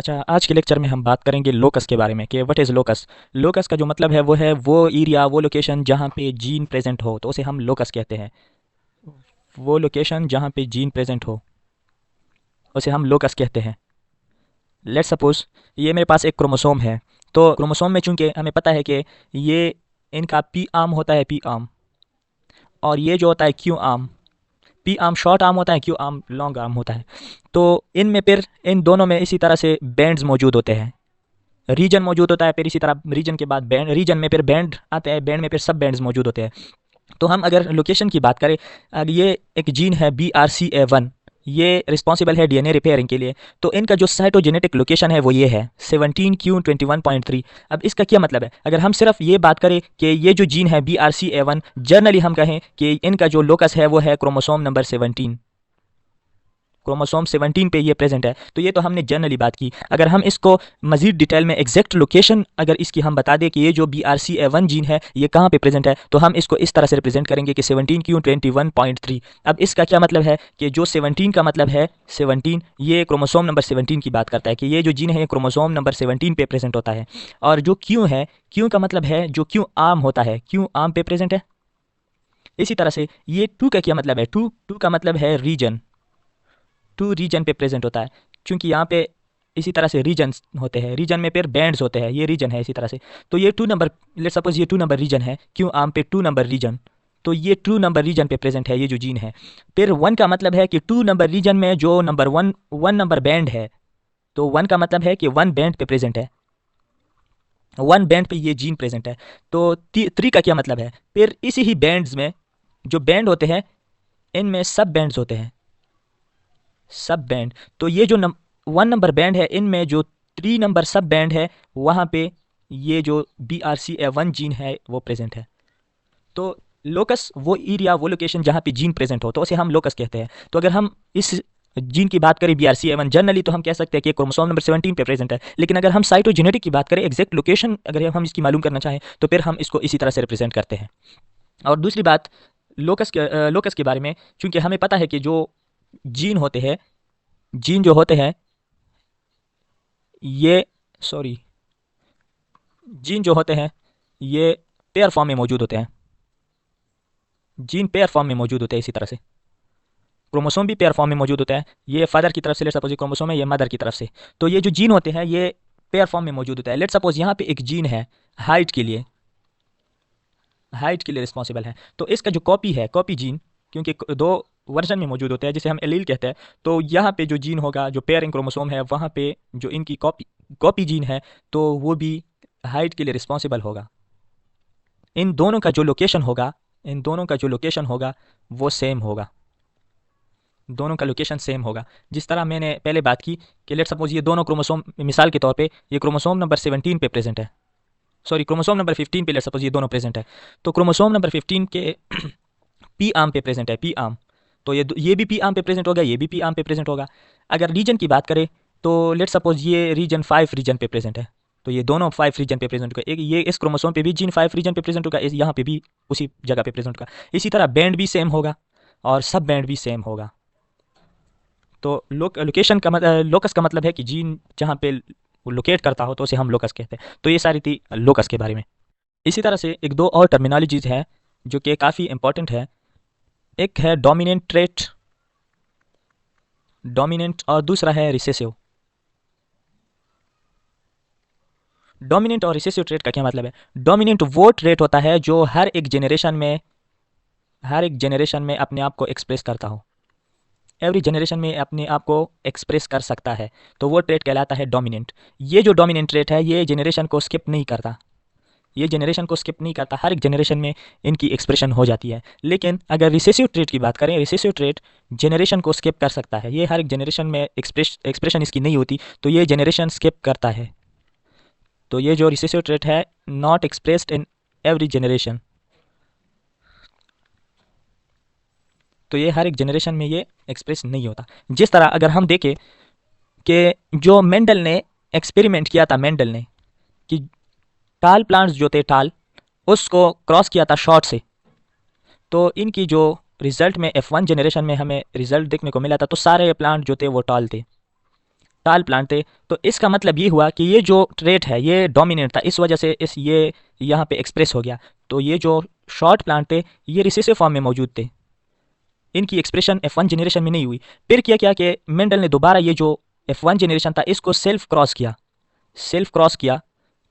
अच्छा, आज के लेक्चर में हम बात करेंगे लोकस के बारे में कि व्हाट इज़ लोकस। लोकस का जो मतलब है वो एरिया, वो लोकेशन जहाँ पे जीन प्रेजेंट हो तो उसे हम लोकस कहते हैं। वो लोकेशन जहाँ पे जीन प्रेजेंट हो उसे हम लोकस कहते हैं। लेट्स सपोज ये मेरे पास एक क्रोमोसोम है, तो क्रोमोसोम में चूंकि हमें पता है कि ये इनका पी आर्म होता है, पी आर्म, और ये जो होता है Q arm. P arm short arm होता है, क्यू आर्म लॉन्ग आर्म होता है। तो इनमें फिर इन दोनों में इसी तरह से बैंड्स मौजूद होते हैं, रीजन मौजूद होता है, फिर इसी तरह रीजन के बाद बैंड, रीजन में फिर बैंड आते हैं, बैंड में फिर सब बैंड्स मौजूद होते हैं। तो हम अगर लोकेशन की बात करें, अगर ये एक जीन है BRCA1, ये रिस्पॉन्सिबल है डीएनए रिपेयरिंग के लिए। तो इनका जो साइटोजेनेटिक लोकेशन है वो ये है 17q21.3। अब इसका क्या मतलब है? अगर हम सिर्फ ये बात करें कि ये जो जीन है BRCA1, जर्नली हम कहें कि इनका जो लोकस है वो है क्रोमोसोम नंबर 17, क्रोमोसोम 17 पे ये प्रेजेंट है। तो ये तो हमने जनरली बात की। अगर हम इसको मजीद डिटेल में एग्जैक्ट लोकेशन अगर इसकी हम बता दें कि ये जो BRCA1 जीन है ये कहाँ पे प्रेजेंट है, तो हम इसको इस तरह से रिप्रेजेंट करेंगे कि 17q21.3। अब इसका क्या मतलब है कि जो 17 का मतलब है 17, ये क्रोमोसोम नंबर 17 की बात करता है कि ये जो जीन है ये क्रोमोसोम नंबर 17 पे प्रेजेंट होता है। और जो क्यू है, क्यू का मतलब है जो क्यू आर्म होता है, क्यू आर्म पे प्रेजेंट है। इसी तरह से ये टू का क्या मतलब है? टू टू का मतलब है रीजन, टू रीजन पे प्रेजेंट होता है, क्योंकि यहाँ पे इसी तरह से रीजन होते हैं, रीजन में फिर बैंड्स होते हैं, ये रीजन है इसी तरह से। तो ये 2 नंबर, लेट सपोज ये 2 नंबर रीजन है, क्यों आर्म पे 2 नंबर रीजन, तो ये 2 नंबर रीजन पे प्रेजेंट है ये जो जीन है। फिर 1 का मतलब है कि 2 नंबर रीजन में जो नंबर 1 नंबर बैंड है, तो 1 का मतलब है कि 1 बैंड पे प्रेजेंट है, 1 बैंड पे ये जीन प्रेजेंट है। तो 3 का क्या मतलब है? फिर इसी ही बैंड्स में जो बैंड होते हैं इनमें सब बैंड्स होते हैं, सब बैंड। तो ये जो 1 नंबर बैंड है इनमें जो 3 नंबर सब बैंड है वहाँ पे ये जो BRCA1 जीन है वो प्रेजेंट है। तो लोकस वो एरिया, वो लोकेशन जहाँ पे जीन प्रेजेंट हो तो उसे हम लोकस कहते हैं। तो अगर हम इस जीन की बात करें BRCA1 जनरली, तो हम कह सकते हैं कि क्रोमोसोम नंबर 17 पे प्रेजेंट है। लेकिन अगर हम साइटोजेनेटिक की बात करें, एग्जैक्ट लोकेशन अगर हम इसकी मालूम करना चाहें, तो फिर हम इसको इसी तरह से रिप्रेजेंट करते हैं। और दूसरी बात लोकस के बारे में, चूंकि हमें पता है कि जो जीन होते हैं, जीन जो होते हैं ये, सॉरी, जीन जो होते हैं ये पेयर फॉर्म में मौजूद होते हैं, जीन पेयर फॉर्म में मौजूद होते हैं। इसी तरह से क्रोमोसोम भी पेयर फॉर्म में मौजूद होता है, ये फादर की तरफ से, लेट सपोज ये क्रोमोसोम है, ये मदर की तरफ से। तो ये जो जीन होते हैं ये पेयर फॉर्म में मौजूद होता है। लेट सपोज यहाँ पे एक जीन है हाइट के लिए, हाइट के लिए रिस्पॉन्सिबल है, तो इसका जो कॉपी है, कॉपी जीन, क्योंकि दो वर्जन में मौजूद होते हैं जिसे हम एलील कहते हैं, तो यहाँ पे जो जीन होगा, जो पेयरिंग क्रोमोसोम है, वहाँ पे जो इनकी कॉपी कॉपी जीन है तो वो भी हाइट के लिए रिस्पॉन्सिबल होगा। इन दोनों का जो लोकेशन होगा, इन दोनों का जो लोकेशन होगा वो सेम होगा, दोनों का लोकेशन सेम होगा। जिस तरह मैंने पहले बात की कि लेट सपोज ये दोनों क्रोमोसोम, मिसाल के तौर पे ये क्रोमोसोम नंबर 17 पे प्रेजेंट है, सॉरी क्रोमोसोम नंबर 15 पे लेट सपोज ये दोनों प्रेजेंट है। तो क्रोमोसोम नंबर 15 के पी आर्म पे प्रेजेंट है, पी आर्म। तो ये भी पी आर्म पे प्रेजेंट होगा, ये भी पी आर्म पे प्रेजेंट होगा। अगर रीजन की बात करें तो लेट सपोज ये रीजन 5 रीजन पे प्रेजेंट है, तो ये दोनों 5 रीजन पे प्रेजेंट होगा। एक ये इस क्रोमोसोम पे भी जीन 5 रीजन पे प्रेजेंट होगा, यहाँ पे भी उसी जगह पे प्रेजेंट होगा। इसी तरह बैंड भी सेम होगा और सब बैंड भी सेम होगा। तो लोकेशन का लोकस का मतलब है कि जीन जहाँ पे लोकेट करता हो तो उसे हम लोकस कहते हैं। तो ये सारी थी लोकस के बारे में। इसी तरह से एक दो और टर्मिनोलॉजीज हैं जो कि काफ़ी इंपॉर्टेंट है। एक है डोमिनेंट ट्रेट, डोमिनेंट, और दूसरा है रिसेसिव। डोमिनेंट और रिसेसिव ट्रेट का क्या मतलब है? डोमिनेंट वो ट्रेट होता है जो हर एक जनरेशन में, हर एक जनरेशन में अपने आप को एक्सप्रेस करता हो, एवरी जनरेशन में अपने आप को एक्सप्रेस कर सकता है, तो वो ट्रेट कहलाता है डोमिनेंट। ये जो डोमिनेंट ट्रेट है ये जनरेशन को स्किप नहीं करता, ये जनरेशन को स्किप नहीं करता, हर एक जनरेशन में इनकी एक्सप्रेशन हो जाती है। लेकिन अगर रिसेसिव ट्रेट की बात करें, रिसेसिव ट्रेट जनरेशन को स्किप कर सकता है, ये हर एक जनरेशन में एक्सप्रेशन इसकी नहीं होती, तो ये जनरेशन स्किप करता है। तो ये जो रिसेसिव ट्रेट है, not expressed in every generation, तो ये हर एक जनरेशन में ये एक्सप्रेस नहीं होता। जिस तरह अगर हम देखें कि जो मेंडल ने एक्सपेरिमेंट किया था, मेंडल ने, कि टाल प्लांट्स जो थे, टाल, उसको क्रॉस किया था शॉर्ट से, तो इनकी जो रिजल्ट में F1 जनरेशन में हमें रिजल्ट देखने को मिला था, तो सारे प्लांट जो थे वो टाल थे। टाल प्लांट थे, तो इसका मतलब ये हुआ कि ये जो ट्रेट है ये डोमिनेंट था, इस वजह से इस ये यहाँ पे एक्सप्रेस हो गया। तो ये जो शॉर्ट प्लांट थे ये रिसेसिव फॉर्म में मौजूद थे, इनकी एक्सप्रेशन F1 जनरेशन में नहीं हुई। फिर किया क्या कि मेंडल ने दोबारा ये जो F1 जनरेशन था इसको सेल्फ क्रॉस किया।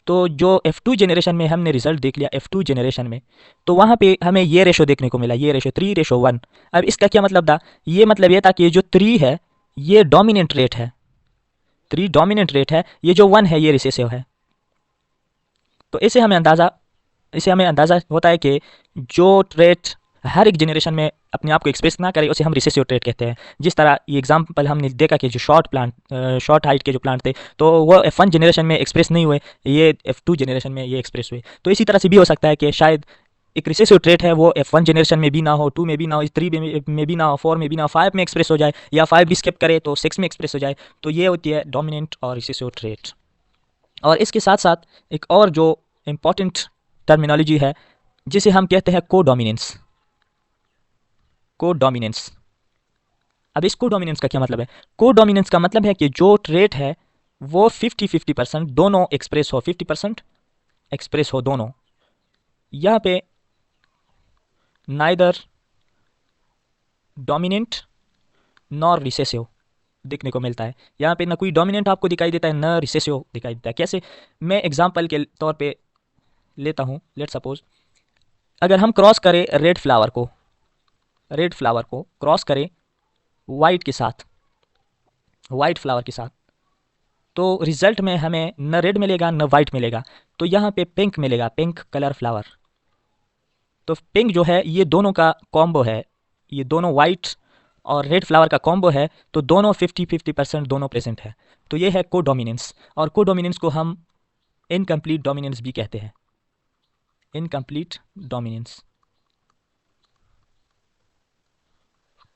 तो जो F2 जनरेशन में हमने रिजल्ट देख लिया, F2 जनरेशन में तो वहाँ पे हमें ये रेशो देखने को मिला, ये रेशो 3:1। अब इसका क्या मतलब था? ये मतलब ये था कि जो 3 है ये डोमिनेंट रेट है, 3 डोमिनेंट रेट है, ये जो 1 है ये रिसेसिव है। तो इससे हमें अंदाज़ा होता है कि जो ट्रेट हर एक जनरेशन में अपने आप को एक्सप्रेस ना करे उसे हम रिसेसिव ट्रेट कहते हैं। जिस तरह ये एग्जांपल हमने देखा कि जो शॉर्ट हाइट के जो प्लांट थे तो वो F1 जनरेशन में एक्सप्रेस नहीं हुए, ये F2 जनरेशन में ये एक्सप्रेस हुए। तो इसी तरह से भी हो सकता है कि शायद एक रिसेसिव ट्रेट है वो F1 जनरेशन में भी ना हो, 2 में भी ना हो, 3 में भी ना हो, 4 में भी ना हो, 5 में एक्सप्रेस हो जाए, या 5 भी स्किप करे तो 6 में एक्सप्रेस हो जाए। तो ये होती है डोमिनेंट और रिसेसिव ट्रेट। और इसके साथ साथ एक और जो इम्पॉर्टेंट टर्मिनोलॉजी है जिसे हम कहते हैं कोडोमिनेंस। अब इस कोडोमिनेंस का क्या मतलब है? कोडोमिनेंस का मतलब है कि जो ट्रेट है वो 50-50% दोनों एक्सप्रेस हो, 50% एक्सप्रेस हो दोनों। यहाँ पे नाइदर डोमिनेंट नॉर रिसेसिव देखने को मिलता है। यहाँ पे ना कोई डोमिनेंट आपको दिखाई देता है न रिसेसिव दिखाई देता है। कैसे? मैं एग्जांपल के तौर पे लेता हूँ, लेट सपोज अगर हम क्रॉस करें रेड फ्लावर को क्रॉस करें वाइट फ्लावर के साथ, तो रिजल्ट में हमें न रेड मिलेगा न वाइट मिलेगा, तो यहाँ पे पिंक मिलेगा, पिंक कलर फ्लावर। तो पिंक जो है ये दोनों का कॉम्बो है, ये दोनों वाइट और रेड फ्लावर का कॉम्बो है, तो दोनों 50-50% दोनों प्रेजेंट है। तो ये है कोडोमिनेंस। और कोडोमिनेंस को हम इनकम्प्लीट डोमिनेंस भी कहते हैं, इनकम्प्लीट डोमिनेंस।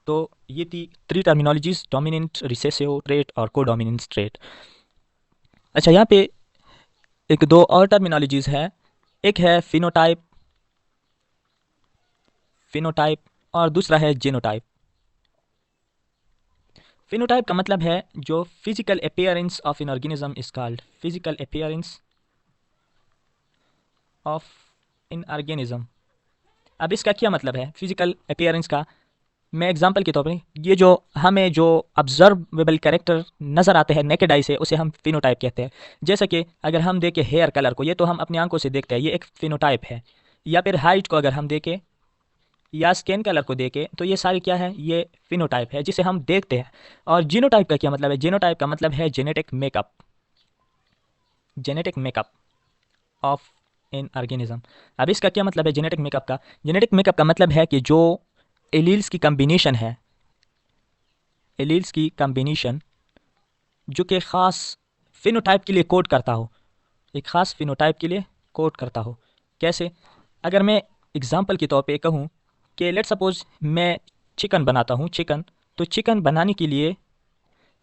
तो ये थी 3 टर्मिनोलॉजीज, डोमिनेंट, रिसेसिव ट्रेट और कोडोमिनेंस ट्रेट। अच्छा, यहाँ पे एक 2 और टर्मिनोलॉजीज है, एक है फिनोटाइप और दूसरा है जीनोटाइप। फिनोटाइप का मतलब है जो physical appearance of an organism is called physical appearance of an organism. अब इसका क्या मतलब है फिजिकल अपीयरेंस का? मैं एग्जांपल के तौर पे ये जो हमें जो ऑब्जर्वेबल कैरेक्टर नज़र आते हैं नेकेड आई से उसे हम फिनोटाइप कहते हैं। जैसे कि अगर हम देखें हेयर कलर को, ये तो हम अपनी आंखों से देखते हैं, ये एक फिनोटाइप है। या फिर हाइट को अगर हम देखें या स्किन कलर को देखें तो ये सारी क्या है? ये फिनोटाइप है जिसे हम देखते हैं। और जीनोटाइप का क्या मतलब है? जीनोटाइप का मतलब है genetic makeup of in organism. अब इसका क्या मतलब है जेनेटिक मेकअप का? जेनेटिक मेकअप का मतलब है कि जो एलील्स की कम्बिनेशन है, जो कि ख़ास फिनोटाइप के लिए कोड करता हो, एक ख़ास फिनोटाइप के लिए कोड करता हो। कैसे? अगर मैं एग्जांपल के तौर पे कहूँ कि लेट सपोज मैं चिकन बनाता हूँ, तो चिकन बनाने के लिए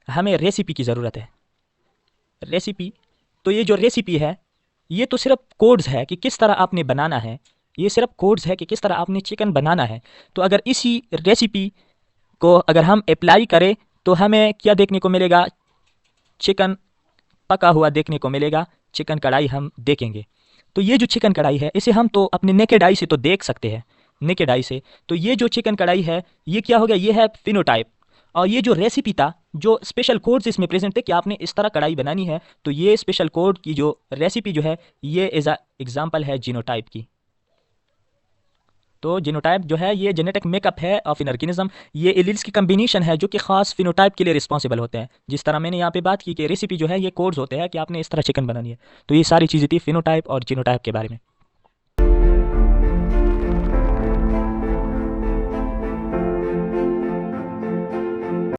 हमें रेसिपी की ज़रूरत है। रेसिपी, तो ये जो रेसिपी है ये तो सिर्फ कोड्स है कि किस तरह आपने बनाना है, ये सिर्फ कोड्स है कि किस तरह आपने चिकन बनाना है। तो अगर इसी रेसिपी को अगर हम अप्लाई करें तो हमें क्या देखने को मिलेगा? चिकन पका हुआ देखने को मिलेगा, चिकन कढ़ाई हम देखेंगे। तो ये जो चिकन कढ़ाई है इसे हम तो अपने नेकेड आई से तो देख सकते हैं, नेकेड आई से। तो ये जो चिकन कढ़ाई है ये क्या हो गया? ये है फिनोटाइप। और ये जो रेसिपी था, जो स्पेशल कोड्स इसमें प्रेजेंट थे कि आपने इस तरह कढ़ाई बनानी है, तो ये स्पेशल कोड की जो रेसिपी जो है ये एज एग्जाम्पल है जीनोटाइप की। तो जीनोटाइप जो है ये जेनेटिक मेकअप है ऑफ एन ऑर्गेनिज्म, ये एलील्स की कम्बिनेशन है जो कि खास फिनोटाइप के लिए रिस्पॉन्सिबल होते हैं। जिस तरह मैंने यहाँ पे बात की कि रेसिपी जो है ये कोड्स होते हैं कि आपने इस तरह चिकन बनानी है। तो ये सारी चीज़ें थी फिनोटाइप और जीनोटाइप के बारे में।